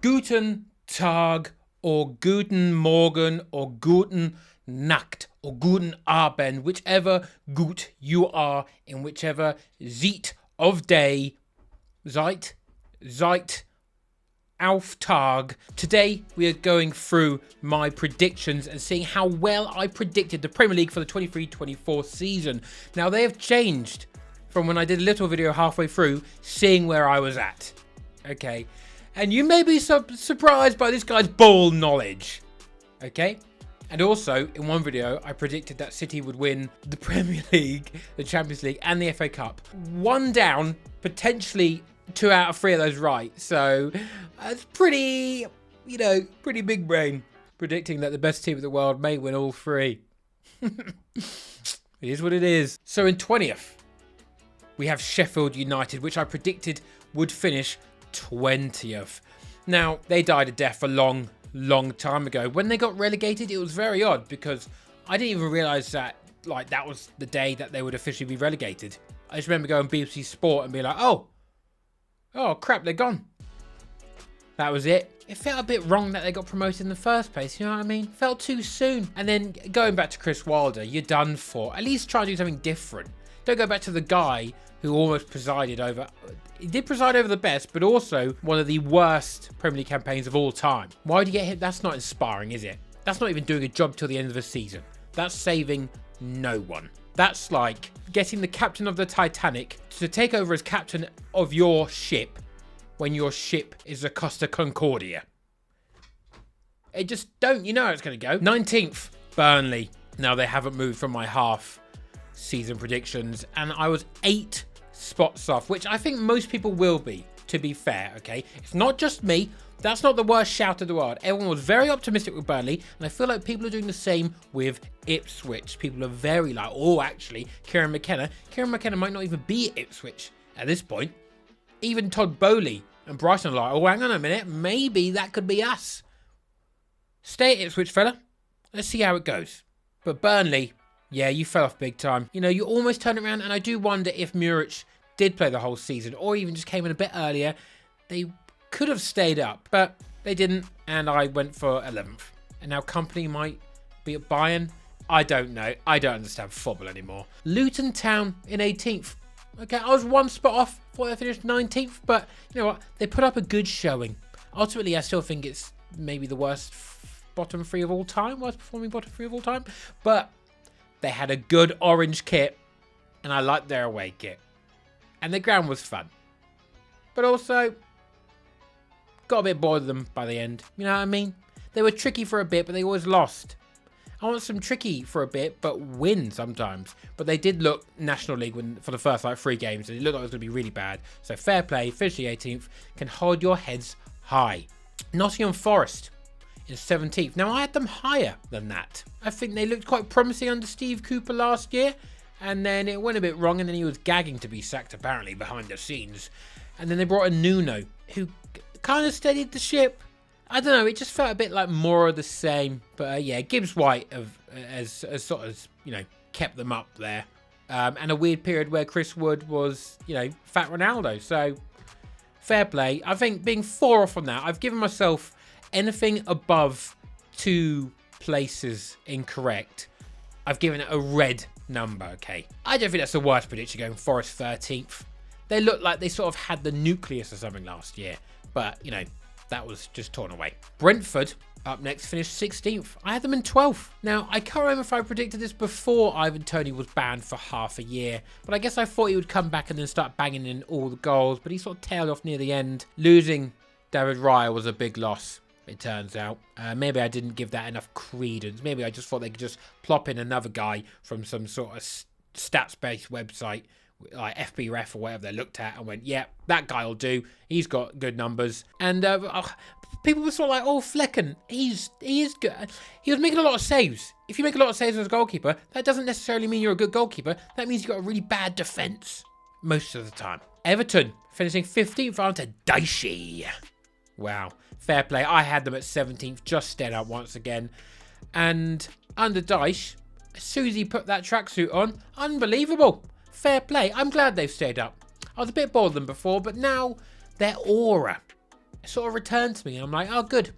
Guten Tag or Guten Morgen or Guten Nacht or Guten Abend, whichever gut you are in whichever Zeit of day, Zeit, auf Tag. Today we are going through my predictions and seeing how well I predicted the Premier League for the 23-24 season. Now they have changed from when I did a little video halfway through, seeing where I was at. Okay, and you may be surprised by this guy's ball knowledge. Okay, and also in one video I predicted that City would win the Premier League, the Champions League and the FA Cup. One down, potentially 2 out of 3 of those right. So that's pretty, pretty big brain predicting that the best team in the world may win all 3. It is what it is. So in 20th, we have Sheffield United, which I predicted would finish 20th. Now, they died a death a long time ago. When they got relegated, it was very odd because I didn't even realise that that was the day that they would officially be relegated. I just remember going BBC Sport and being like, oh crap, they're gone. That was it. It felt a bit wrong that they got promoted in the first place, you know what I mean? Felt too soon. And then going back to Chris Wilder, you're done for. At least try and do something different. Don't go back to the guy who almost presided over... He did preside over the best, but also one of the worst Premier League campaigns of all time. Why would you get hit? That's not inspiring, is it? That's not even doing a job till the end of the season. That's saving no one. That's like getting the captain of the Titanic to take over as captain of your ship when your ship is the Costa Concordia. It just don't, you know how it's going to go. 19th, Burnley. Now they haven't moved from my half season predictions, and I was 8 spots off, which I think most people will be, to be fair. Okay, it's not just me. That's not the worst shout of the world. Everyone was very optimistic with Burnley, and I feel like people are doing the same with Ipswich. People are very like, oh, actually, Kieran McKenna might not even be at Ipswich at this point. Even Todd Bowley and Brighton are like, oh, hang on a minute, maybe that could be us. Stay at Ipswich, fella. Let's see how it goes. But Burnley, yeah, you fell off big time. You almost turned it around, and I do wonder if Muric did play the whole season or even just came in a bit earlier. They could have stayed up, but they didn't, and I went for 11th. And now Company might be at Bayern. I don't know. I don't understand football anymore. Luton Town in 18th. Okay, I was 1 spot off. Thought they finished 19th, but you know what? They put up a good showing. Ultimately, I still think it's maybe the worst bottom 3 of all time. Worst performing bottom 3 of all time. But they had a good orange kit, and I liked their away kit. And the ground was fun. But also, got a bit bored of them by the end. You know what I mean? They were tricky for a bit, but they always lost. I want some tricky for a bit, but win sometimes. But they did look National League for the first 3 games. And it looked like it was going to be really bad. So fair play, finish the 18th. Can hold your heads high. Nottingham Forest in 17th. Now, I had them higher than that. I think they looked quite promising under Steve Cooper last year. And then it went a bit wrong, and then he was gagging to be sacked, apparently, behind the scenes. And then they brought in Nuno, who kind of steadied the ship. I don't know, it just felt a bit like more of the same. But yeah, Gibbs White has sort of, kept them up there. And a weird period where Chris Wood was, Fat Ronaldo. So, fair play. I think being 4 off on that, I've given myself anything above 2 places incorrect. I've given it a red number, okay? I don't think that's the worst prediction going. Forest 13th. They looked like they sort of had the nucleus or something last year. But, that was just torn away. Brentford, up next, finished 16th. I had them in 12th. Now, I can't remember if I predicted this before Ivan Toney was banned for half a year. But I guess I thought he would come back and then start banging in all the goals. But he sort of tailed off near the end. Losing David Raya was a big loss, it turns out. Maybe I didn't give that enough credence. Maybe I just thought they could just plop in another guy from some sort of stats-based website, like FBref or whatever they looked at, and went, yeah, that guy will do. He's got good numbers. And people were sort of like, oh, Flecken, he is good. He was making a lot of saves. If you make a lot of saves as a goalkeeper, that doesn't necessarily mean you're a good goalkeeper. That means you've got a really bad defence most of the time. Everton finishing 15th onto Dicey. Wow, fair play. I had them at 17th, just stayed up once again. And under Dyche, as soon as he put that tracksuit on, unbelievable. Fair play. I'm glad they've stayed up. I was a bit bored of them before, but now their aura sort of returned to me. I'm like, oh, good.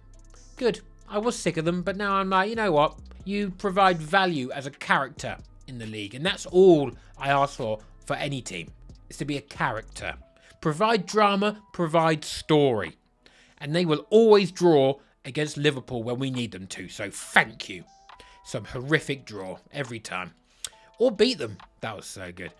Good. I was sick of them, but now I'm like, you know what? You provide value as a character in the league, and that's all I ask for any team, is to be a character. Provide drama, provide story. And they will always draw against Liverpool when we need them to, so thank you. Some horrific draw every time. Or beat them. That was so good.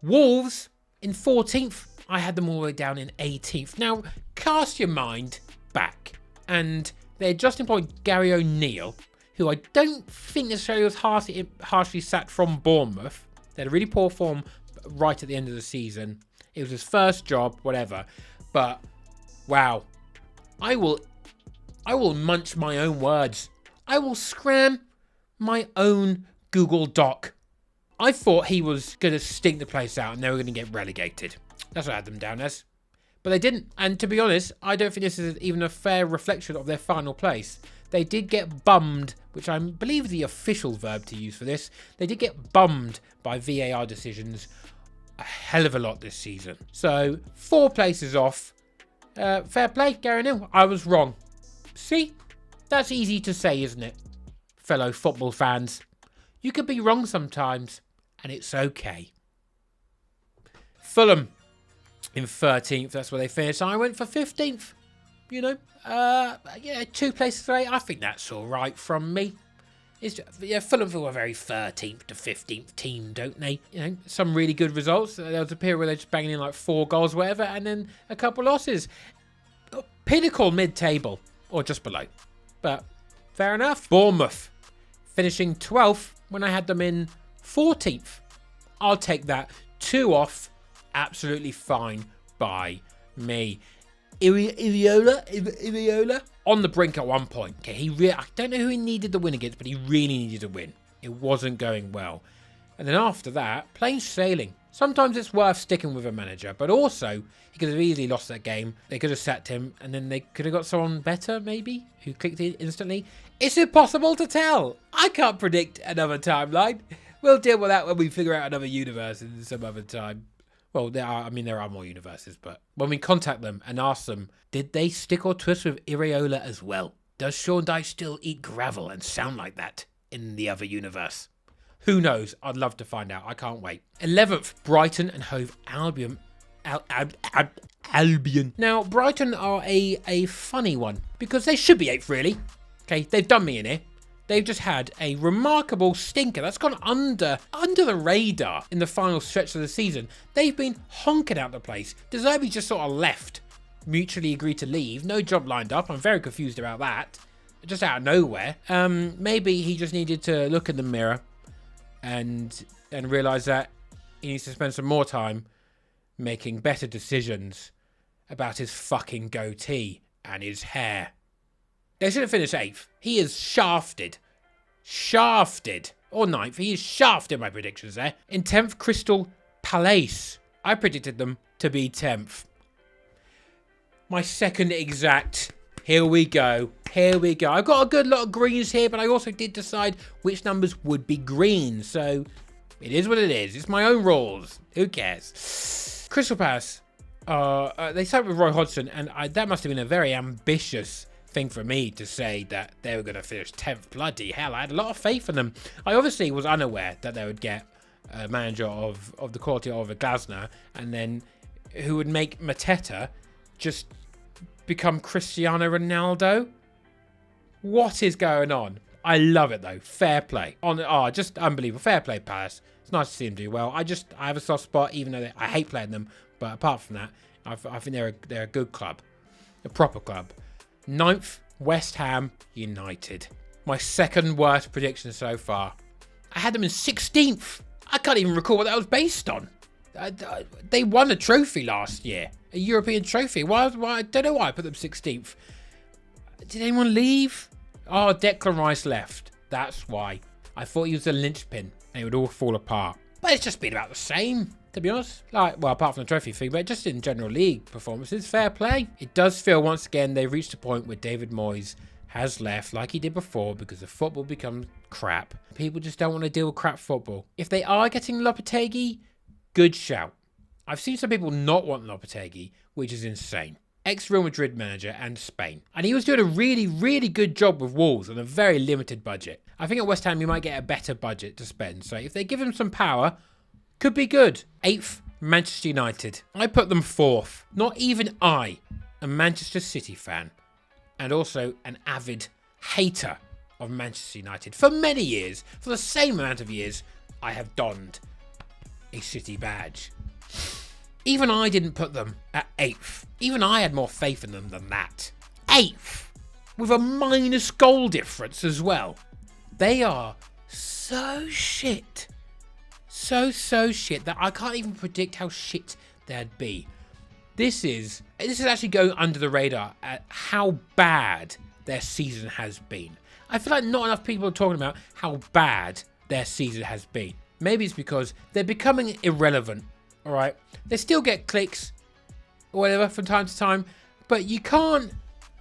Wolves in 14th. I had them all the way down in 18th. Now, cast your mind back. And they just employed Gary O'Neill, who I don't think necessarily was harshly sacked from Bournemouth. They had a really poor form right at the end of the season. It was his first job, whatever. But, wow. I will munch my own words. I will scram my own Google Doc. I thought he was going to stink the place out and they were going to get relegated. That's what I had them down as. But they didn't. And to be honest, I don't think this is even a fair reflection of their final place. They did get bummed, which I believe is the official verb to use for this. They did get bummed by VAR decisions a hell of a lot this season. So 4 places off. Fair play, Gary O'Neill. I was wrong. See? That's easy to say, isn't it? Fellow football fans. You could be wrong sometimes, and it's okay. Fulham in 13th. That's where they finished. I went for 15th. You know, yeah, 2 places away. I think that's all right from me. It's just, yeah, Fulham feel a very 13th to 15th team, don't they? You know, some really good results. There was a period where they're just banging in like 4 goals, whatever, and then a couple losses. Pinnacle mid-table, or just below. But fair enough. Bournemouth finishing 12th when I had them in 14th. I'll take that. 2 off. Absolutely fine by me. Iriola on the brink at one point. Okay, I don't know who he needed the win against, but he really needed a win. It wasn't going well. And then after that, plain sailing. Sometimes it's worth sticking with a manager, but also he could have easily lost that game. They could have sacked him, and then they could have got someone better, maybe, who clicked it instantly. It's impossible to tell. I can't predict another timeline. We'll deal with that when we figure out another universe in some other time. Well, there are more universes, but when we contact them and ask them, did they stick or twist with Iriola as well? Does Sean Dyche still eat gravel and sound like that in the other universe? Who knows? I'd love to find out. I can't wait. 11th, Brighton and Hove Albion. Albion. Now, Brighton are a funny one because they should be 8th, really. Okay, they've done me in here. They've just had a remarkable stinker that's gone under the radar in the final stretch of the season. They've been honking out the place. De Zerbi just sort of left, mutually agreed to leave. No job lined up. I'm very confused about that. Just out of nowhere. Maybe he just needed to look in the mirror and realise that he needs to spend some more time making better decisions about his fucking goatee and his hair. They should have finished 8th. He is shafted. Shafted. Or 9th. He is shafted, my predictions there. In 10th, Crystal Palace. I predicted them to be 10th. My second exact. Here we go. Here we go. I've got a good lot of greens here, but I also did decide which numbers would be green. So, it is what it is. It's my own rules. Who cares? Crystal Palace. They started with Roy Hodgson, and that must have been a very ambitious thing for me to say that they were going to finish 10th. Bloody hell, I had a lot of faith in them. I obviously was unaware that they would get a manager of the quality of a Glasner, and then who would make Mateta just become Cristiano Ronaldo. What is going on? I love it though. Fair play. Just unbelievable. Fair play, Palace. It's nice to see them do well. I have a soft spot, even though I hate playing them. But apart from that, I think they're a good club, a proper club. 9th, West Ham United. My second worst prediction so far. I had them in 16th. I can't even recall what that was based on. They won a trophy last year, a European trophy. Why? I don't know why I put them 16th. Did anyone leave? Oh, Declan Rice left. That's why. I thought he was a linchpin and it would all fall apart. But it's just been about the same, to be honest. Apart from the trophy thing, but just in general league performances, fair play. It does feel once again they've reached a point where David Moyes has left like he did before because the football becomes crap. People just don't want to deal with crap football. If they are getting Lopetegui, good shout. I've seen some people not want Lopetegui, which is insane. ex-Real Madrid manager and Spain. And he was doing a really, really good job with Wolves on a very limited budget. I think at West Ham, you might get a better budget to spend. So if they give him some power, could be good. 8th, Manchester United. I put them 4th. Not even I, a Manchester City fan, and also an avid hater of Manchester United. For many years, for the same amount of years, I have donned a City badge. Even I didn't put them at 8th. Even I had more faith in them than that. 8th, with a minus goal difference as well. They are so shit. So shit that I can't even predict how shit they'd be. This is actually going under the radar at how bad their season has been. I feel like not enough people are talking about how bad their season has been. Maybe it's because they're becoming irrelevant. All right, they still get clicks or whatever from time to time, but you can't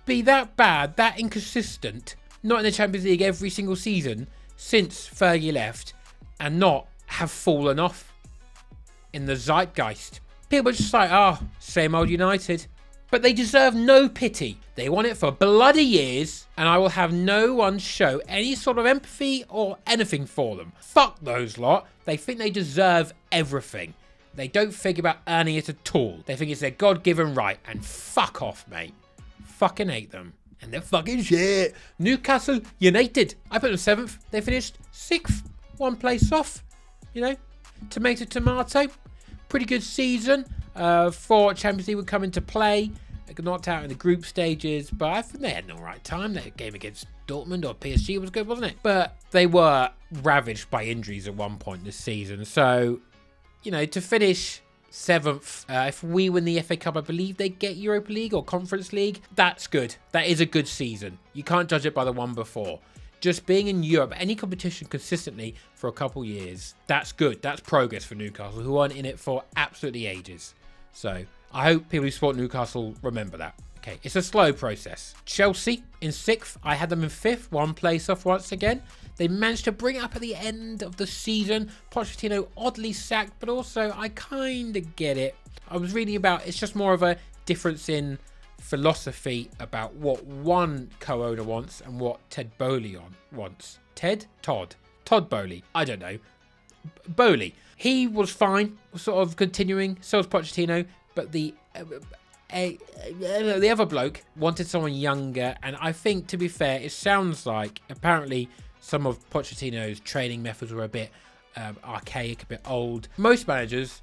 be that bad, that inconsistent, not in the Champions League every single season since Fergie left, and not have fallen off in the zeitgeist. People are just like, oh, same old United. But they deserve no pity. They won it for bloody years, and I will have no one show any sort of empathy or anything for them. Fuck those lot. They think they deserve everything. They don't think about earning it at all. They think it's their God-given right, and fuck off, mate. Fucking hate them. And they're fucking shit. Newcastle United. I put them 7th. They finished 6th. 1 place off. You know, tomato. Pretty good season. For Champions League would come into play. They got knocked out in the group stages, but I think they had an alright time. Their game against Dortmund or PSG was good, wasn't it? But they were ravaged by injuries at one point this season. So, you know, to finish 7th, if we win the FA Cup, I believe they get Europa League or Conference League. That's good. That is a good season. You can't judge it by the one before. Just being in Europe, any competition consistently for a couple years, that's good. That's progress for Newcastle, who aren't in it for absolutely ages. So I hope people who support Newcastle remember that. Okay, it's a slow process. Chelsea in 6th. I had them in 5th, 1 place off once again. They managed to bring it up at the end of the season. Pochettino oddly sacked, but also I kind of get it. I was reading about it's just more of a difference in philosophy about what one co-owner wants and what Ted Bowley wants. Todd Bowley. I don't know. Bowley. He was fine, sort of continuing. So was Pochettino, but the other bloke wanted someone younger, and I think, to be fair, it sounds like apparently some of Pochettino's training methods were a bit archaic, a bit old. Most managers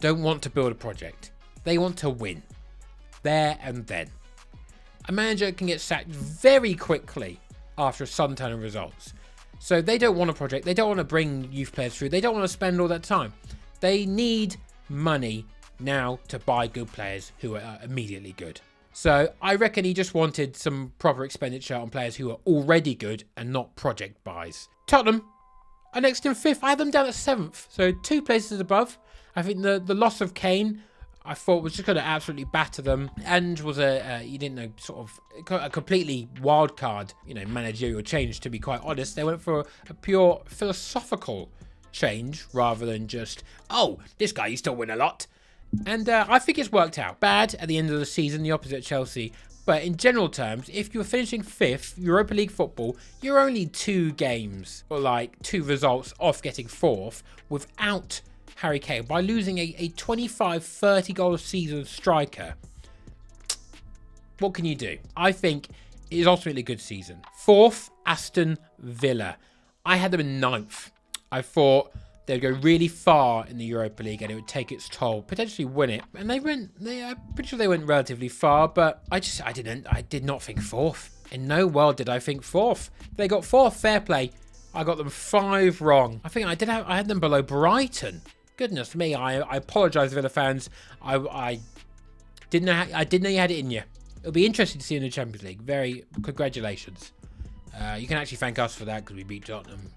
don't want to build a project. They want to win. There and then. A manager can get sacked very quickly after a sudden turn of results. So they don't want a project. They don't want to bring youth players through. They don't want to spend all that time. They need money now to buy good players who are immediately good. So I reckon he just wanted some proper expenditure on players who are already good and not project buys. Tottenham are next in 5th. I had them down at 7th. So 2 places above. I think the loss of Kane, I thought, was just going to absolutely batter them, and was you didn't know, sort of a completely wild card, you know, managerial change. To be quite honest, they went for a pure philosophical change rather than just, oh, this guy used to win a lot. And I think it's worked out. Bad at the end of the season, the opposite Chelsea. But in general terms, if you're finishing 5th, Europa League football, you're only 2 games or like 2 results off getting 4th without Harry Kane, by losing a 25-30 goal a season striker. What can you do? I think it is ultimately a good season. 4th, Aston Villa. I had them in 9th. I thought they'd go really far in the Europa League and it would take its toll, potentially win it. And I'm pretty sure they went relatively far, but I did not think 4th. In no world did I think 4th. They got 4th, fair play. I got them 5 wrong. I think I had them below Brighton. Goodness me, I apologise, Villa fans. I didn't know you had it in you. It'll be interesting to see in the Champions League. Very congratulations. You can actually thank us for that because we beat Tottenham.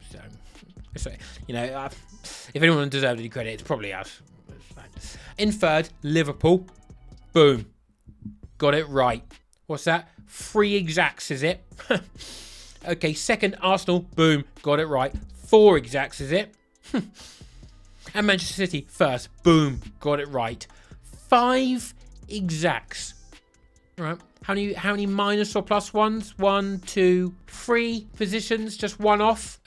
So, you know, if anyone deserved any credit, it's probably us. In 3rd, Liverpool. Boom, got it right. What's that? 3 exacts, is it? Okay, 2nd, Arsenal. Boom, got it right. 4 exacts, is it? And Manchester City 1st. Boom, got it right. 5 exacts. All right. How many minus or plus ones? 1, 2, 3 positions, just 1 off.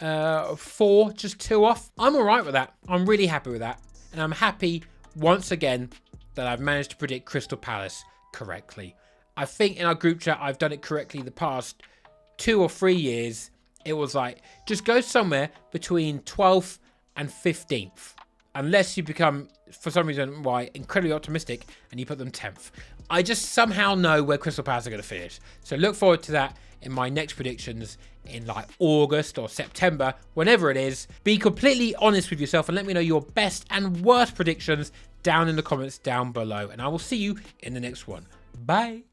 4, just 2 off. I'm all right with that. I'm really happy with that. And I'm happy, once again, that I've managed to predict Crystal Palace correctly. I think in our group chat, I've done it correctly the past 2 or 3 years. It was like, just go somewhere between 12th and 15th. Unless you become, for some reason, why, incredibly optimistic and you put them 10th. I just somehow know where Crystal Palace are going to finish. So look forward to that in my next predictions in like August or September, whenever it is. Be completely honest with yourself and let me know your best and worst predictions down in the comments down below. And I will see you in the next one. Bye.